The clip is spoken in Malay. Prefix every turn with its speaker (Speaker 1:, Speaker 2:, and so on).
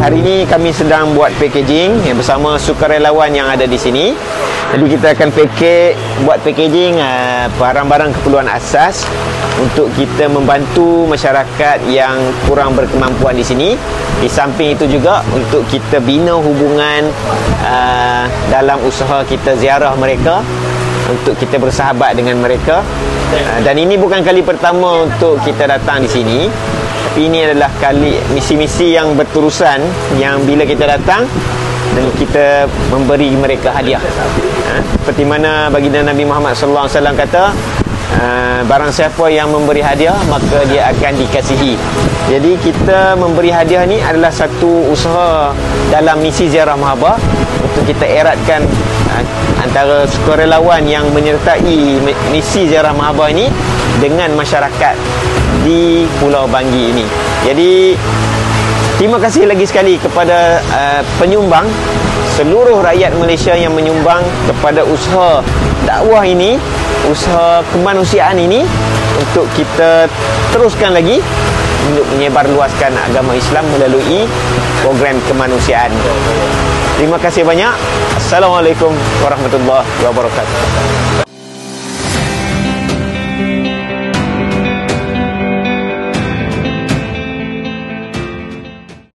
Speaker 1: Hari ini kami sedang buat packaging bersama sukarelawan yang ada di sini. Jadi kita akan buat packaging barang-barang keperluan asas untuk kita membantu masyarakat yang kurang berkemampuan di sini. Di samping itu juga untuk kita bina hubungan dalam usaha kita ziarah mereka, untuk kita bersahabat dengan mereka. Dan ini bukan kali pertama untuk kita datang di sini, tapi ini adalah misi-misi yang berterusan, yang bila kita datang dan kita memberi mereka hadiah. Seperti mana baginda Nabi Muhammad SAW kata, barang siapa yang memberi hadiah maka dia akan dikasihi. Jadi kita memberi hadiah ni adalah satu usaha dalam misi ziarah mahabbah untuk kita eratkan antara sukarelawan yang menyertai misi ziarah mahabbah ini dengan masyarakat di Pulau Banggi ini. Jadi terima kasih lagi sekali kepada penyumbang, seluruh rakyat Malaysia yang menyumbang kepada usaha dakwah ini, usaha kemanusiaan ini, untuk kita teruskan lagi untuk menyebarluaskan agama Islam melalui program kemanusiaan. Terima kasih banyak. Assalamualaikum warahmatullahi wabarakatuh.